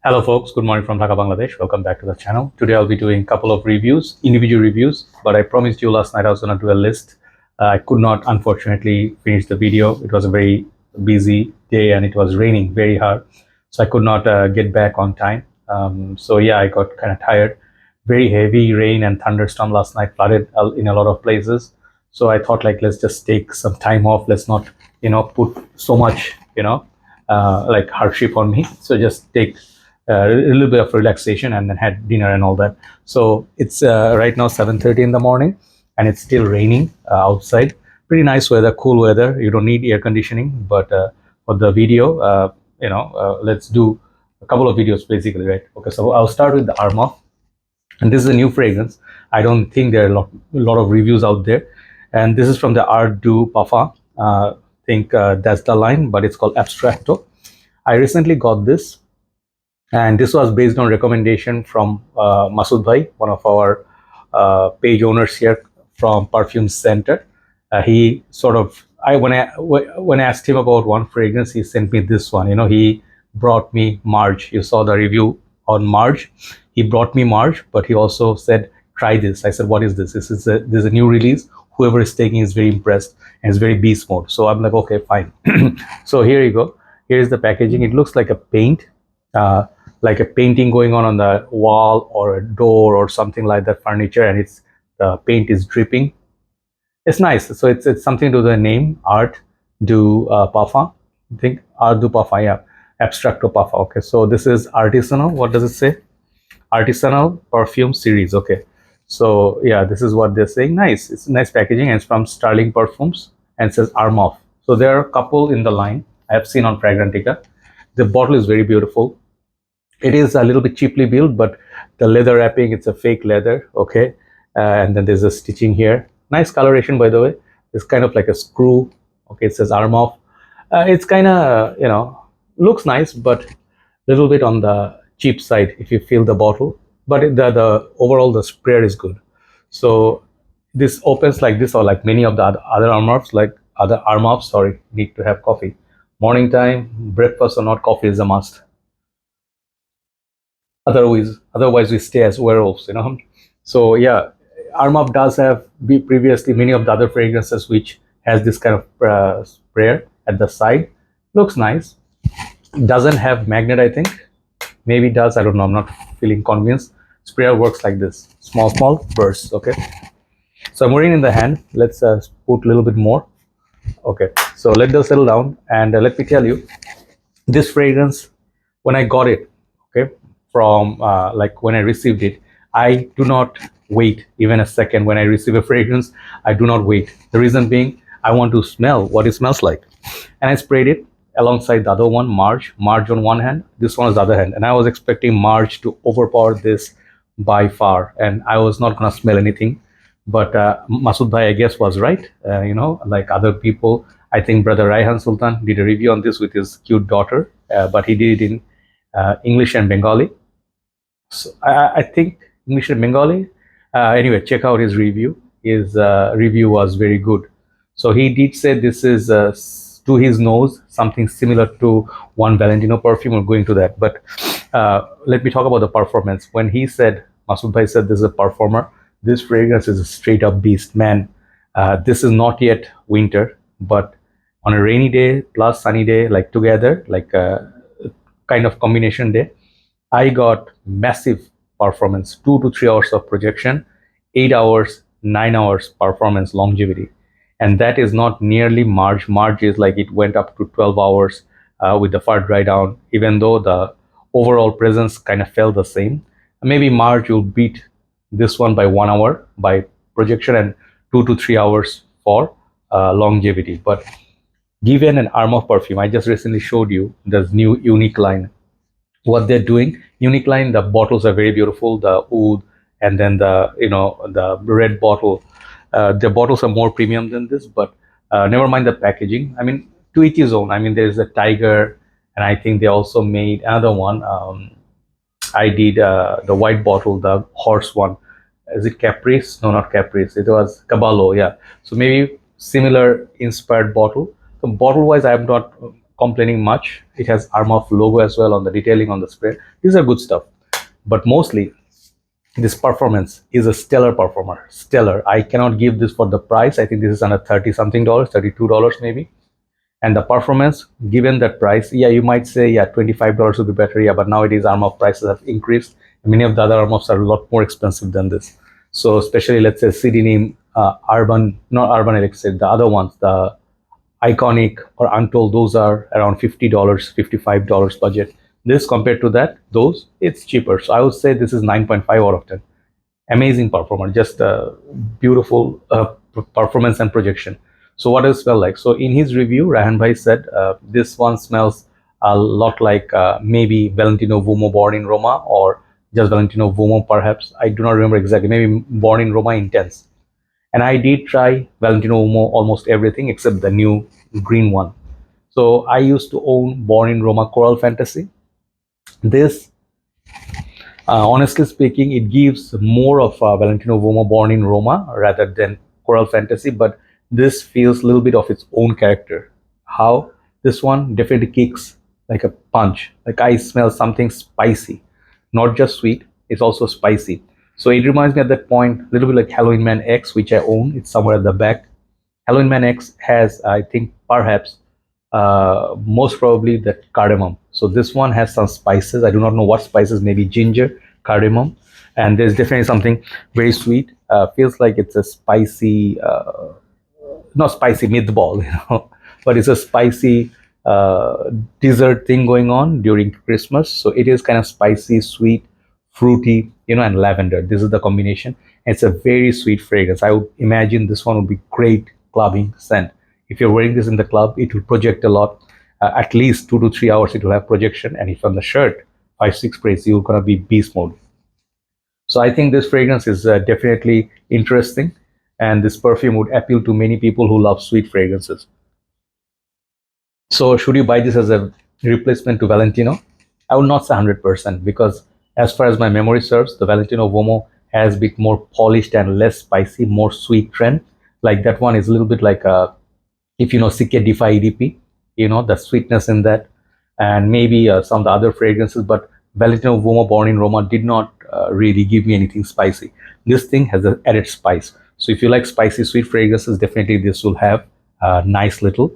Hello folks, good morning from Dhaka, Bangladesh. Welcome back to the channel. Today I'll be doing a couple of reviews, individual reviews, but I promised you last night I was going to do a list. I could not unfortunately finish the video. It was a very busy day and it was raining very hard. So I could not get back on time. So yeah, I got kind of tired. Very heavy rain and thunderstorm last night, flooded in a lot of places. So I thought like, let's just take some time off. Let's not, put so much, like hardship on me. So just take a little bit of relaxation and then had dinner and all that. So it's right now 7:30 in the morning and it's still raining outside. Pretty nice weather, cool weather. You don't need air conditioning, but for the video, let's do a couple of videos basically, right? Okay, so I'll start with the Armaf, and this is a new fragrance. I don't think there are a lot of reviews out there, and this is from the Art du Parfum. I think that's the line, but it's called Abstracto. I recently got this, and this was based on recommendation from Masood Bhai, one of our page owners here from Perfume Center. He sort of, when I asked him about one fragrance, he sent me this one. He brought me Marge. You saw the review on Marge. He brought me Marge, but he also said, try this. I said, what is this? This is a new release. Whoever is taking is very impressed and it's very beast mode. So I'm like, okay, fine. So here you go. Here is the packaging. It looks like a paint. Like a painting going on the wall or a door or something like that, furniture, and the paint is dripping. It's nice. So it's something to the name Art du Parfum. I think Art du Parfum, yeah, Abstracto Parfum. Okay, so this is artisanal. What does it say? Artisanal perfume series. Okay, so yeah, this is what they're saying. Nice. It's nice packaging, and it's from Sterling Perfumes and it says Armaf. So there are a couple in the line I have seen on Fragrantica. The bottle is very beautiful. It is a little bit cheaply built, but the leather wrapping, it's a fake leather. Okay, and then there's a stitching here. Nice coloration, by the way. It's kind of like a screw. Okay, it says Armaf. It's kind of, looks nice, but a little bit on the cheap side if you feel the bottle. But the overall, the sprayer is good. So this opens like this, or like many of the other Armafs, sorry, need to have coffee. Morning time, breakfast or not, coffee is a must. Otherwise we stay as werewolves. So yeah, Armaf does have previously many of the other fragrances which has this kind of sprayer at the side. Looks nice. Doesn't have magnet, I think. Maybe it does, I don't know, I'm not feeling convinced. Sprayer works like this, small bursts. Okay, so I'm wearing in the hand. Let's put a little bit more. Okay, so let those settle down, and let me tell you, this fragrance, when I got it, okay, from like when I received it, I do not wait even a second. When I receive a fragrance, I do not wait. The reason being, I want to smell what it smells like, and I sprayed it alongside the other one, Marge on one hand, this one is the other hand, and I was expecting Marge to overpower this by far, and I was not gonna smell anything. But Masood Bhai, I guess, was right. Like other people, I think brother Raihan Sultan did a review on this with his cute daughter, but he did it in English and Bengali. So I think English and Bengali. Anyway, check out his review. His review was very good. So he did say this is to his nose something similar to one Valentino perfume. We're going to that, but let me talk about the performance. When he said, Masood Bhai said this is a performer, this fragrance is a straight up beast, man. This is not yet winter, but on a rainy day plus sunny day, like together, like a kind of combination day, I got massive performance, 2 to 3 hours of projection, 8 hours, 9 hours performance longevity. And that is not nearly Marge. Marge is like it went up to 12 hours with the fur dry down, even though the overall presence kind of felt the same. Maybe Marge will beat this one by 1 hour by projection and 2 to 3 hours for longevity. But given an Armaf perfume, I just recently showed you this new unique line. What they're doing, unique line, the bottles are very beautiful, the oud, and then the red bottle. The bottles are more premium than this, but never mind the packaging. I mean, to each his own. I mean, there's a tiger, and I think they also made another one. I did the white bottle, the horse one. Is it Caprice? No, not Caprice. It was Caballo, yeah. So maybe similar inspired bottle. So bottle wise, I am not complaining much. It has Armaf logo as well on the detailing on the spray. These are good stuff, but mostly this performance is a stellar performer. Stellar. I cannot give this for the price. I think this is under 30 something dollars, $32 maybe. And the performance, given that price, yeah, you might say, yeah, $25 would be better. Yeah, but nowadays Armaf prices have increased. Many of the other Armafs are a lot more expensive than this. So especially, let's say CD name, not Urban Elixir, the other ones, the Iconic or Untold, those are around $50, $55 budget. This compared to that, those, it's cheaper. So I would say this is 9.5 out of 10. Amazing performer, just beautiful performance and projection. So what does it smell like? So in his review, Rahan Bhai said this one smells a lot like maybe Valentino Vuomo Born in Roma, or just Valentino Vuomo perhaps. I do not remember exactly. Maybe Born in Roma Intense. And I did try Valentino Vuomo almost everything except the new green one. So I used to own Born in Roma Coral Fantasy. This, honestly speaking, it gives more of Valentino Vuomo Born in Roma rather than Coral Fantasy, but this feels a little bit of its own character. How? This one definitely kicks like a punch. Like I smell something spicy, not just sweet, it's also spicy. So it reminds me at that point a little bit like Halloween Man X, which I own. It's somewhere at the back. Halloween Man X has, I think, perhaps most probably that cardamom. So this one has some spices. I do not know what spices, maybe ginger, cardamom, and there's definitely something very sweet. Feels like it's a spicy, not spicy meatball, but it's a spicy dessert thing going on during Christmas. So it is kind of spicy, sweet, fruity, and lavender. This is the combination. It's a very sweet fragrance. I would imagine this one would be great clubbing scent. If you're wearing this in the club, it will project a lot. At least 2 to 3 hours it will have projection. And if on the shirt, 5-6 sprays, you're gonna be beast mode. So I think this fragrance is definitely interesting, and this perfume would appeal to many people who love sweet fragrances. So should you buy this as a replacement to Valentino? I would not say 100%, because as far as my memory serves, the Valentino Vuomo has a bit more polished and less spicy, more sweet trend. Like that one is a little bit like if you know Sikke Defy EDP, the sweetness in that, and maybe some of the other fragrances. But Valentino Vuomo Born in Roma did not really give me anything spicy. This thing has an added spice. So if you like spicy sweet fragrances, definitely this will have a nice little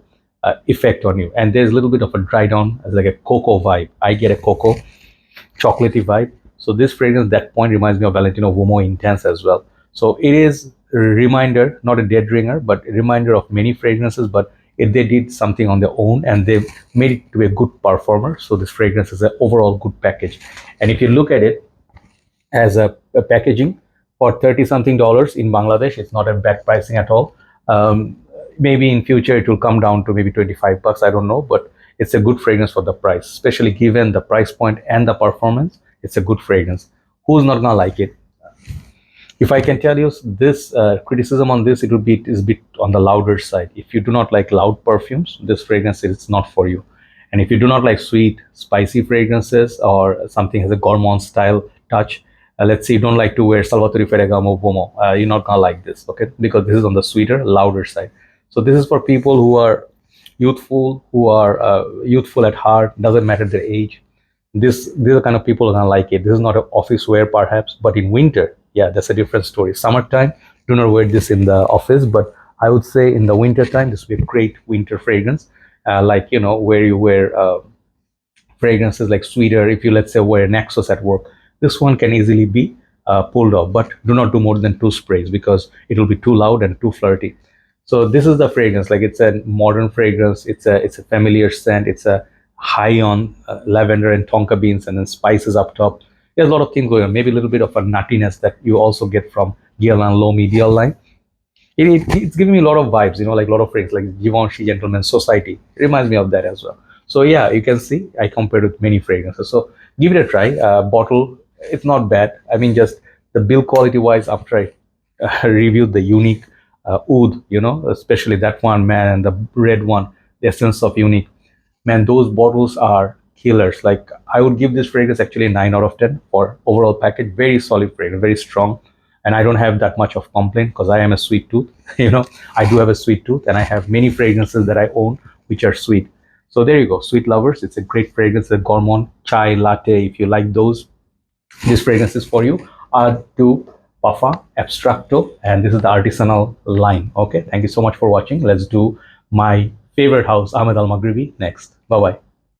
effect on you. And there's a little bit of a dry down, as like a cocoa vibe. I get a cocoa chocolatey vibe. So this fragrance at that point reminds me of Valentino Vuomo Intense as well. So it is a reminder, not a dead ringer, but a reminder of many fragrances. But if they did something on their own and they made it to be a good performer, so this fragrance is an overall good package. And if you look at it as a packaging for 30 something dollars in Bangladesh, it's not a bad pricing at all. Maybe in future it will come down to maybe 25 bucks, I don't know, but it's a good fragrance for the price, especially given the price point and the performance. It's a good fragrance. Who's not gonna like it? If I can tell you this criticism on this, it would be is a bit on the louder side. If you do not like loud perfumes, this fragrance is not for you. And if you do not like sweet, spicy fragrances, or something has a gourmand style touch, let's say you don't like to wear Salvatore Ferragamo Vuomo, you're not gonna like this, okay? Because this is on the sweeter, louder side. So this is for people who are youthful, youthful at heart. Doesn't matter their age. These are the kind of people who are gonna like it. This is not an office wear perhaps, but in winter, yeah, that's a different story. Summertime, do not wear this in the office, but I would say in the winter time, this would be a great winter fragrance. Like where you wear fragrances like sweeter. If you, let's say, wear Naxos at work, this one can easily be pulled off. But do not do more than 2 sprays, because it will be too loud and too flirty. So this is the fragrance. Like, it's a modern fragrance. It's a familiar scent. It's a high on lavender and tonka beans, and then spices up top. There's a lot of things going on. Maybe a little bit of a nuttiness that you also get from Guerlain Low Medial line. It's giving me a lot of vibes, like a lot of fragrances, like Givenchy Gentleman Society. It reminds me of that as well. So yeah, you can see I compared with many fragrances. So give it a try. Bottle, it's not bad. I mean, just the build quality wise, after I reviewed the unique oud, especially that one, man, and the red one, the essence of unique, man, those bottles are killers. Like, I would give this fragrance actually a 9 out of 10 for overall package. Very solid fragrance, very strong. And I don't have that much of complaint, because I am a sweet tooth. I do have a sweet tooth, and I have many fragrances that I own which are sweet. So there you go, sweet lovers. It's a great fragrance, a gourmand chai latte. If you like those, this fragrance is for you. Add to Parfum Abstracto, and this is the artisanal line. Okay, thank you so much for watching. Let's do my favorite house, Ahmed Al Maghribi, next. Bye bye.